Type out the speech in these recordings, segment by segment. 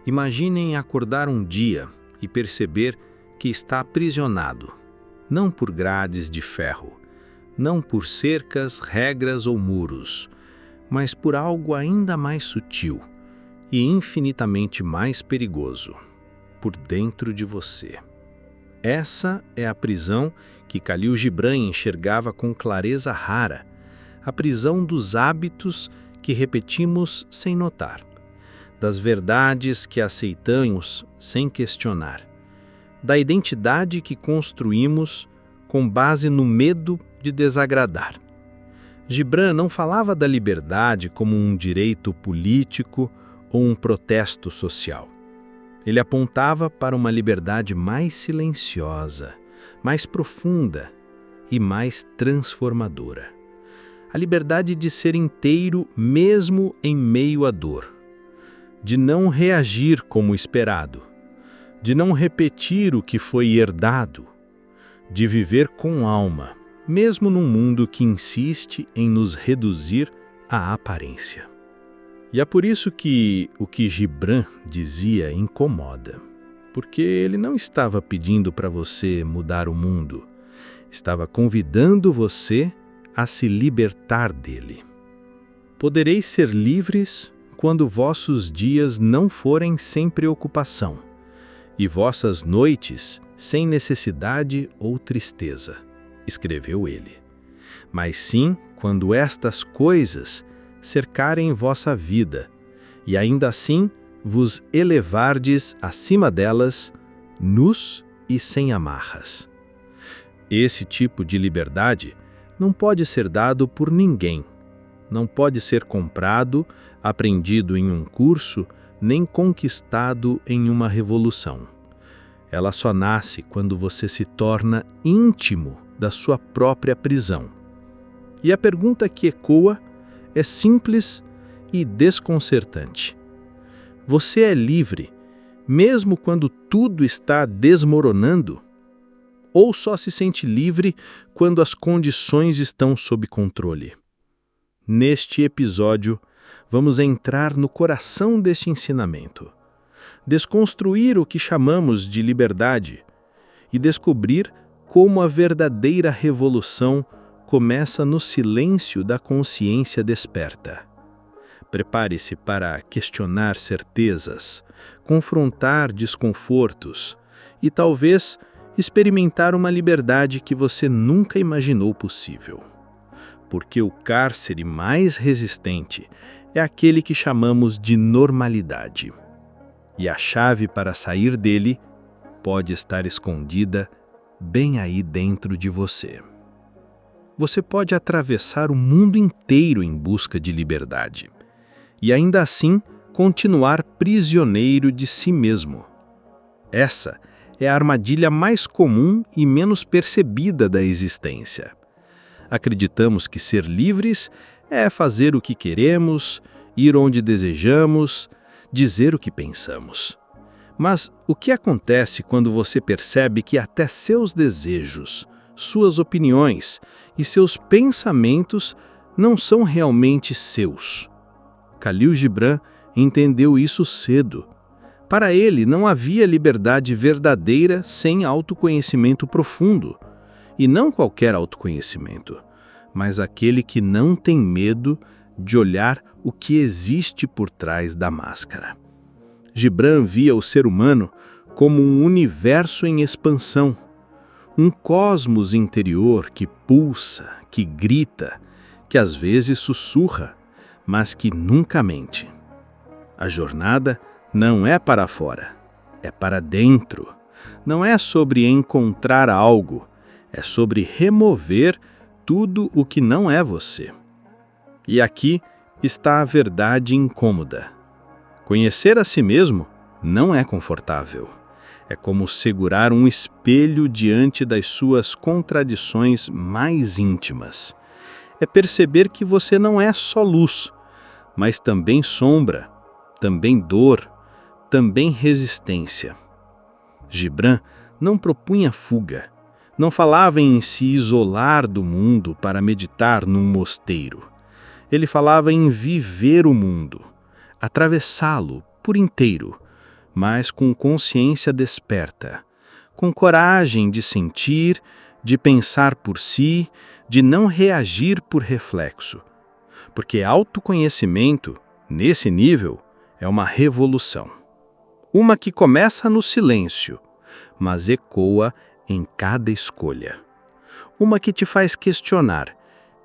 Imaginem acordar um dia e perceber que está aprisionado, não por grades de ferro, não por cercas, regras ou muros, mas por algo ainda mais sutil e infinitamente mais perigoso, por dentro de você. Essa é a prisão que Khalil Gibran enxergava com clareza rara, a prisão dos hábitos que repetimos sem notar, das verdades que aceitamos sem questionar, da identidade que construímos com base no medo de desagradar. Gibran não falava da liberdade como um direito político ou um protesto social. Ele apontava para uma liberdade mais silenciosa, mais profunda e mais transformadora. A liberdade de ser inteiro mesmo em meio à dor, de não reagir como esperado, de não repetir o que foi herdado, de viver com alma, mesmo num mundo que insiste em nos reduzir à aparência. E é por isso que o que Gibran dizia incomoda, porque ele não estava pedindo para você mudar o mundo, estava convidando você a se libertar dele. Podereis ser livres quando vossos dias não forem sem preocupação, e vossas noites sem necessidade ou tristeza, escreveu ele. Mas sim quando estas coisas cercarem vossa vida, e ainda assim vos elevardes acima delas, nus e sem amarras. Esse tipo de liberdade não pode ser dado por ninguém, não pode ser comprado, aprendido em um curso, nem conquistado em uma revolução. Ela só nasce quando você se torna íntimo da sua própria prisão. E a pergunta que ecoa é simples e desconcertante. Você é livre, mesmo quando tudo está desmoronando? Ou só se sente livre quando as condições estão sob controle? Neste episódio, vamos entrar no coração deste ensinamento, desconstruir o que chamamos de liberdade e descobrir como a verdadeira revolução começa no silêncio da consciência desperta. Prepare-se para questionar certezas, confrontar desconfortos e talvez experimentar uma liberdade que você nunca imaginou possível. Porque o cárcere mais resistente é aquele que chamamos de normalidade. E a chave para sair dele pode estar escondida bem aí dentro de você. Você pode atravessar o mundo inteiro em busca de liberdade e ainda assim continuar prisioneiro de si mesmo. Essa é a armadilha mais comum e menos percebida da existência. Acreditamos que ser livres é fazer o que queremos, ir onde desejamos, dizer o que pensamos. Mas o que acontece quando você percebe que até seus desejos, suas opiniões e seus pensamentos não são realmente seus? Khalil Gibran entendeu isso cedo. Para ele, não havia liberdade verdadeira sem autoconhecimento profundo. E não qualquer autoconhecimento, mas aquele que não tem medo de olhar o que existe por trás da máscara. Gibran via o ser humano como um universo em expansão, um cosmos interior que pulsa, que grita, que às vezes sussurra, mas que nunca mente. A jornada não é para fora, é para dentro. Não é sobre encontrar algo, é sobre remover tudo o que não é você. E aqui está a verdade incômoda. Conhecer a si mesmo não é confortável. É como segurar um espelho diante das suas contradições mais íntimas. É perceber que você não é só luz, mas também sombra, também dor, também resistência. Gibran não propunha fuga, não falava em se isolar do mundo para meditar num mosteiro. Ele falava em viver o mundo, atravessá-lo por inteiro, mas com consciência desperta, com coragem de sentir, de pensar por si, de não reagir por reflexo. Porque autoconhecimento, nesse nível, é uma revolução. Uma que começa no silêncio, mas ecoa em cada escolha. Uma que te faz questionar: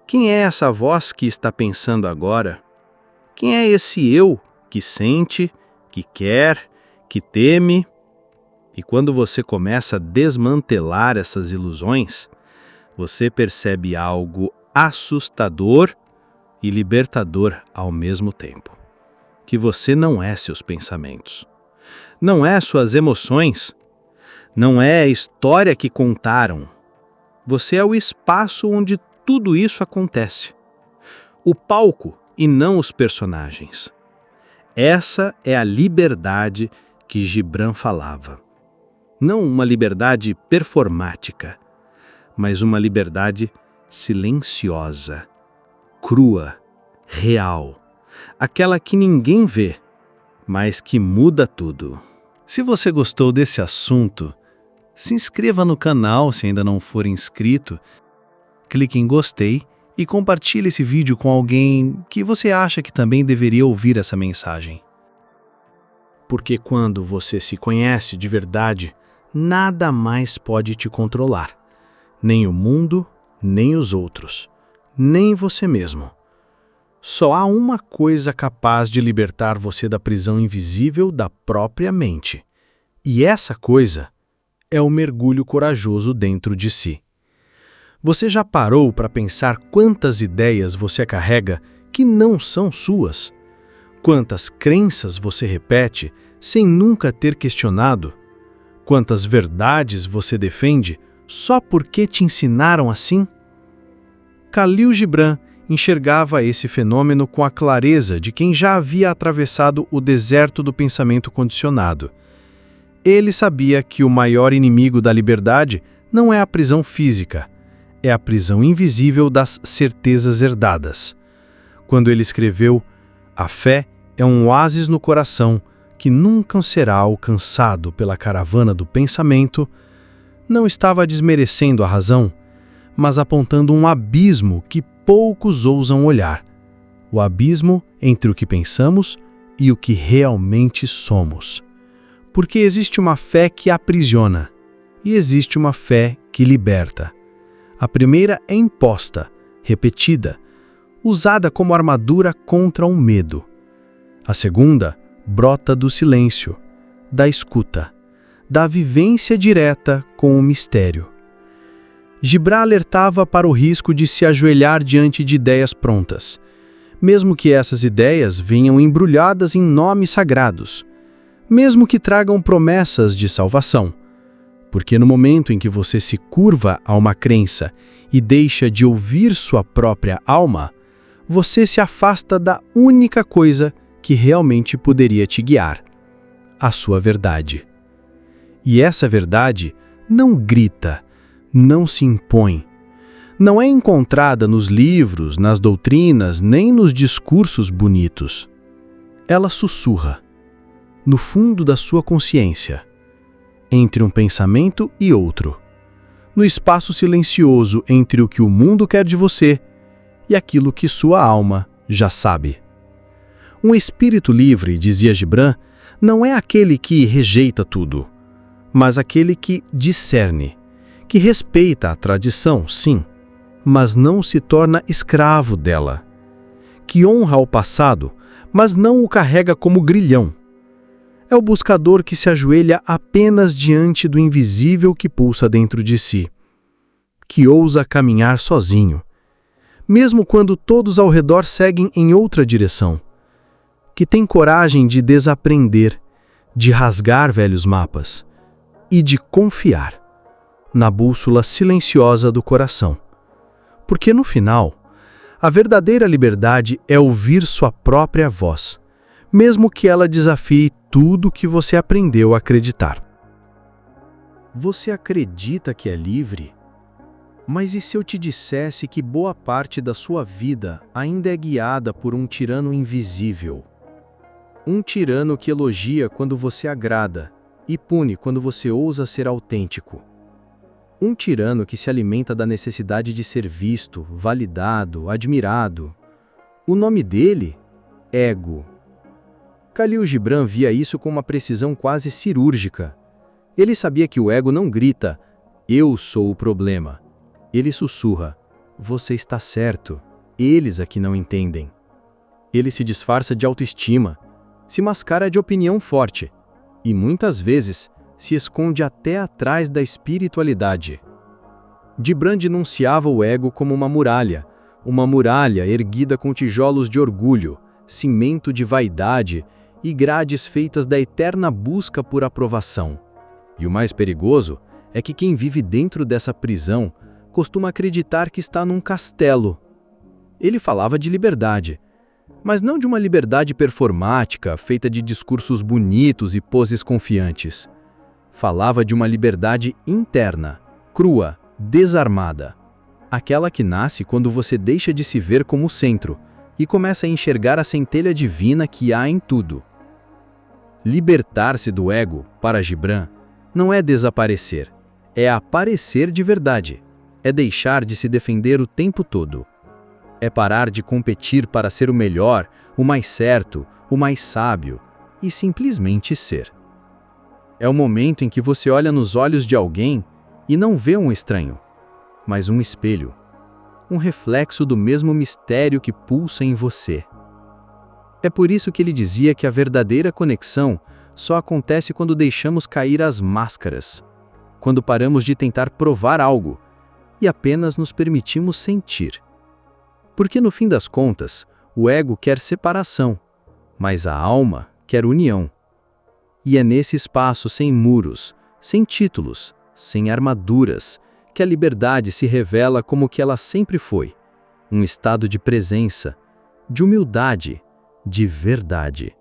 quem é essa voz que está pensando agora? Quem é esse eu que sente, que quer, que teme? E quando você começa a desmantelar essas ilusões, você percebe algo assustador e libertador ao mesmo tempo. Que você não é seus pensamentos, não é suas emoções, não é a história que contaram. Você é o espaço onde tudo isso acontece. O palco e não os personagens. Essa é a liberdade que Gibran falava. Não uma liberdade performática, mas uma liberdade silenciosa, crua, real. Aquela que ninguém vê, mas que muda tudo. Se você gostou desse assunto, se inscreva no canal se ainda não for inscrito, clique em gostei e compartilhe esse vídeo com alguém que você acha que também deveria ouvir essa mensagem. Porque quando você se conhece de verdade, nada mais pode te controlar. Nem o mundo, nem os outros, nem você mesmo. Só há uma coisa capaz de libertar você da prisão invisível da própria mente. E essa coisa é o mergulho corajoso dentro de si. Você já parou para pensar quantas ideias você carrega que não são suas? Quantas crenças você repete sem nunca ter questionado? Quantas verdades você defende só porque te ensinaram assim? Khalil Gibran enxergava esse fenômeno com a clareza de quem já havia atravessado o deserto do pensamento condicionado. Ele sabia que o maior inimigo da liberdade não é a prisão física, é a prisão invisível das certezas herdadas. Quando ele escreveu: "A fé é um oásis no coração que nunca será alcançado pela caravana do pensamento", não estava desmerecendo a razão, mas apontando um abismo que poucos ousam olhar. O abismo entre o que pensamos e o que realmente somos. Porque existe uma fé que aprisiona e existe uma fé que liberta. A primeira é imposta, repetida, usada como armadura contra o medo. A segunda brota do silêncio, da escuta, da vivência direta com o mistério. Gibran alertava para o risco de se ajoelhar diante de ideias prontas, mesmo que essas ideias venham embrulhadas em nomes sagrados, mesmo que tragam promessas de salvação. Porque no momento em que você se curva a uma crença e deixa de ouvir sua própria alma, você se afasta da única coisa que realmente poderia te guiar: a sua verdade. E essa verdade não grita, não se impõe. Não é encontrada nos livros, nas doutrinas, nem nos discursos bonitos. Ela sussurra, no fundo da sua consciência, entre um pensamento e outro, no espaço silencioso entre o que o mundo quer de você e aquilo que sua alma já sabe. Um espírito livre, dizia Gibran, não é aquele que rejeita tudo, mas aquele que discerne, que respeita a tradição, sim, mas não se torna escravo dela, que honra o passado, mas não o carrega como grilhão. É o buscador que se ajoelha apenas diante do invisível que pulsa dentro de si, que ousa caminhar sozinho, mesmo quando todos ao redor seguem em outra direção, que tem coragem de desaprender, de rasgar velhos mapas e de confiar na bússola silenciosa do coração. Porque no final, a verdadeira liberdade é ouvir sua própria voz, mesmo que ela desafie tudo que você aprendeu a acreditar. Você acredita que é livre? Mas e se eu te dissesse que boa parte da sua vida ainda é guiada por um tirano invisível? Um tirano que elogia quando você agrada e pune quando você ousa ser autêntico. Um tirano que se alimenta da necessidade de ser visto, validado, admirado. O nome dele? Ego. Khalil Gibran via isso com uma precisão quase cirúrgica. Ele sabia que o ego não grita, "Eu sou o problema". Ele sussurra, "Você está certo, eles aqui não entendem". Ele se disfarça de autoestima, se mascara de opinião forte e, muitas vezes, se esconde até atrás da espiritualidade. Gibran denunciava o ego como uma muralha erguida com tijolos de orgulho, cimento de vaidade e grades feitas da eterna busca por aprovação. E o mais perigoso é que quem vive dentro dessa prisão costuma acreditar que está num castelo. Ele falava de liberdade, mas não de uma liberdade performática, feita de discursos bonitos e poses confiantes. Falava de uma liberdade interna, crua, desarmada. Aquela que nasce quando você deixa de se ver como o centro e começa a enxergar a centelha divina que há em tudo. Libertar-se do ego, para Gibran, não é desaparecer, é aparecer de verdade. É deixar de se defender o tempo todo. É parar de competir para ser o melhor, o mais certo, o mais sábio, e simplesmente ser. É o momento em que você olha nos olhos de alguém e não vê um estranho, mas um espelho, um reflexo do mesmo mistério que pulsa em você. É por isso que ele dizia que a verdadeira conexão só acontece quando deixamos cair as máscaras, quando paramos de tentar provar algo e apenas nos permitimos sentir. Porque no fim das contas, o ego quer separação, mas a alma quer união. E é nesse espaço sem muros, sem títulos, sem armaduras, que a liberdade se revela como o que ela sempre foi, um estado de presença, de humildade, de verdade.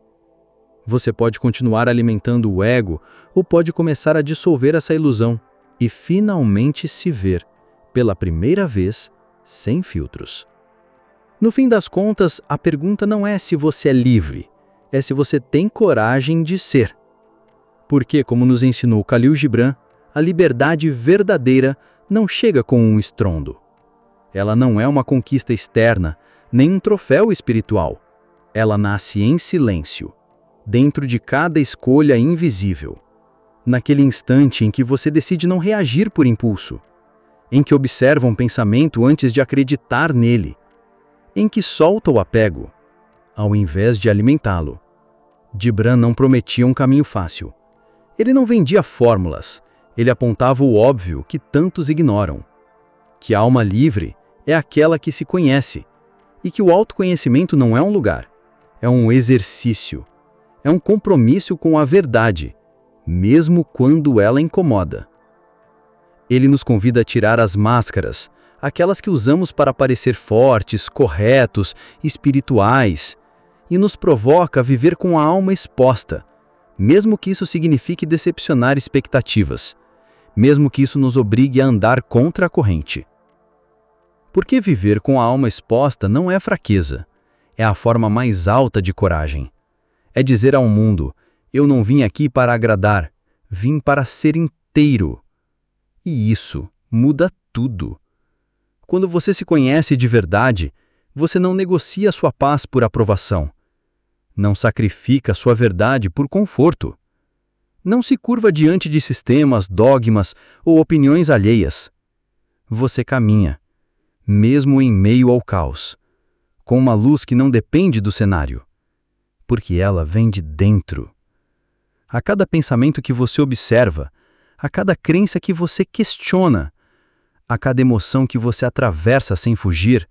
Você pode continuar alimentando o ego ou pode começar a dissolver essa ilusão e finalmente se ver, pela primeira vez, sem filtros. No fim das contas, a pergunta não é se você é livre, é se você tem coragem de ser. Porque, como nos ensinou Khalil Gibran, a liberdade verdadeira não chega com um estrondo. Ela não é uma conquista externa, nem um troféu espiritual. Ela nasce em silêncio, dentro de cada escolha invisível. Naquele instante em que você decide não reagir por impulso, em que observa um pensamento antes de acreditar nele, em que solta o apego, ao invés de alimentá-lo. Gibran não prometia um caminho fácil. Ele não vendia fórmulas, ele apontava o óbvio que tantos ignoram. Que a alma livre é aquela que se conhece, e que o autoconhecimento não é um lugar, é um exercício, é um compromisso com a verdade, mesmo quando ela incomoda. Ele nos convida a tirar as máscaras, aquelas que usamos para parecer fortes, corretos, espirituais, e nos provoca a viver com a alma exposta, mesmo que isso signifique decepcionar expectativas, mesmo que isso nos obrigue a andar contra a corrente. Porque viver com a alma exposta não é fraqueza, é a forma mais alta de coragem. É dizer ao mundo, eu não vim aqui para agradar, vim para ser inteiro. E isso muda tudo. Quando você se conhece de verdade, você não negocia sua paz por aprovação. Não sacrifica sua verdade por conforto. Não se curva diante de sistemas, dogmas ou opiniões alheias. Você caminha, mesmo em meio ao caos, com uma luz que não depende do cenário, porque ela vem de dentro. A cada pensamento que você observa, a cada crença que você questiona, a cada emoção que você atravessa sem fugir,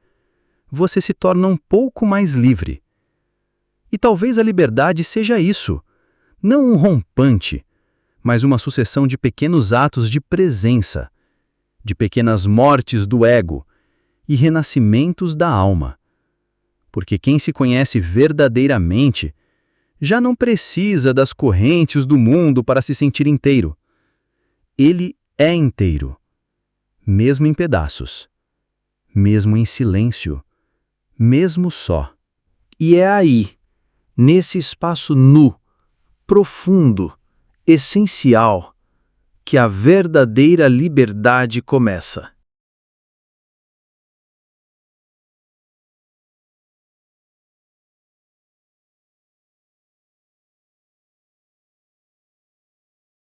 você se torna um pouco mais livre. E talvez a liberdade seja isso, não um rompante, mas uma sucessão de pequenos atos de presença, de pequenas mortes do ego e renascimentos da alma. Porque quem se conhece verdadeiramente já não precisa das correntes do mundo para se sentir inteiro. Ele é inteiro, mesmo em pedaços, mesmo em silêncio, mesmo só. E é aí, nesse espaço nu, profundo, essencial, que a verdadeira liberdade começa.